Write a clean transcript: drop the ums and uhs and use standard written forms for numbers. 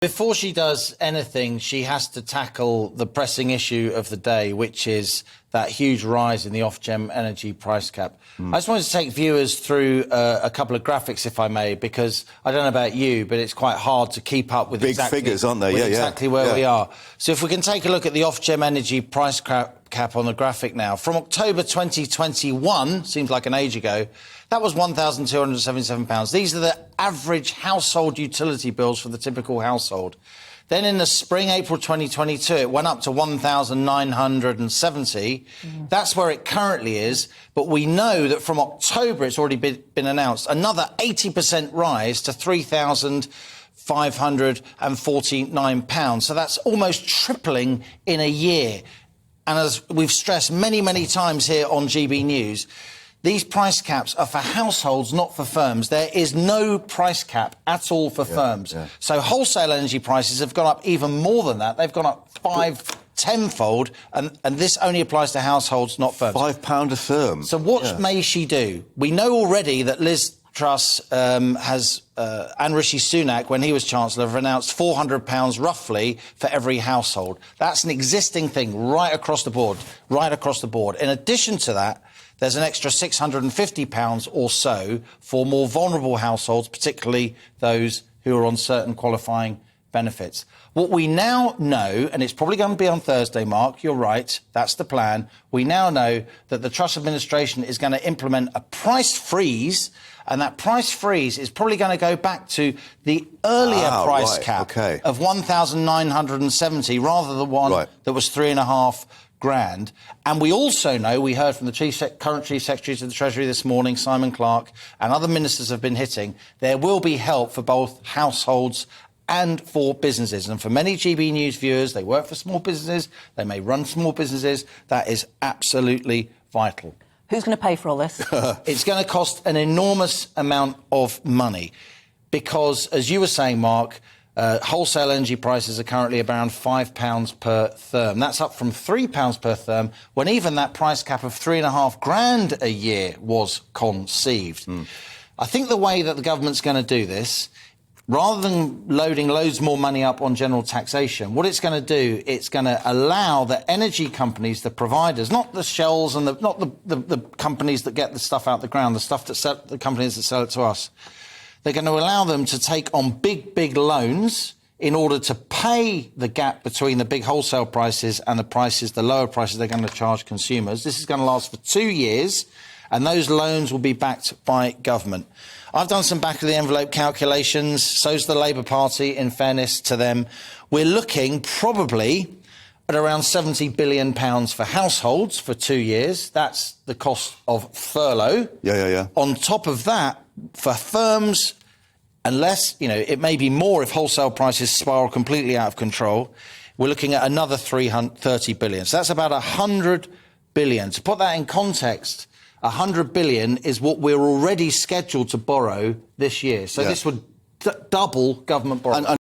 Before she does anything, she has to tackle the pressing issue of the day, which is that huge rise in the Ofgem energy price cap. I just wanted to take viewers through a couple of graphics, if I may, because I don't know about you, but it's quite hard to keep up with big figures, aren't they? Exactly where we are. So if we can take a look at the Ofgem energy price cap on the graphic now. From October 2021, seems like an age ago, that was £1,277. These are the average household utility bills for the typical household. Then in the spring, April 2022, it went up to 1,970. That's where it currently is. But we know that from October, it's already been announced, another 80% rise to £3,549. So that's almost tripling in a year. And as we've stressed many, many times here on GB News, these price caps are for households, not for firms. There is no price cap at all for firms. So wholesale energy prices have gone up even more than that. They've gone up 5-10-fold, and this only applies to households, not firms. £5 a therm. So what may she do? We know already that Liz Truss and Rishi Sunak, when he was Chancellor, have announced £400 roughly for every household. That's an existing thing right across the board, In addition to that, there's an extra £650 or so for more vulnerable households, particularly those who are on certain qualifying benefits. What we now know, and it's probably going to be on Thursday, Mark, you're right, that's the plan. We now know that the Truss administration is going to implement a price freeze, and that price freeze is probably going to go back to the earlier price cap of 1,970 rather than the one that was £3.5 grand. And we also know, we heard from the current Chief Secretary to the Treasury this morning, Simon Clarke, and other ministers have been hitting, there will be help for both households and for businesses. And for many GB News viewers, they work for small businesses, they may run small businesses, that is absolutely vital. Who's going to pay for all this? It's going to cost an enormous amount of money because, as you were saying, Mark, wholesale energy prices are currently around £5 per therm. That's up from £3 per therm when even that price cap of £3.5 grand a year was conceived. I think the way that the government's going to do this, rather than loading loads more money up on general taxation, what it's going to do, it's going to allow the energy companies, the providers, not the shells and not the companies that get the stuff out the ground, the companies that sell it to us. They're going to allow them to take on big loans in order to pay the gap between the big wholesale prices and the lower prices they're going to charge consumers. This is going to last for 2 years, and those loans will be backed by government. I've done some back-of-the-envelope calculations, so's the Labour Party, in fairness to them. We're looking probably at around £70 billion for households for 2 years. That's the cost of furlough. On top of that, for firms, unless, it may be more if wholesale prices spiral completely out of control, we're looking at another £30 billion. So that's about £100 billion. To put that in context, £100 billion is what we're already scheduled to borrow this year. So this would double government borrowing.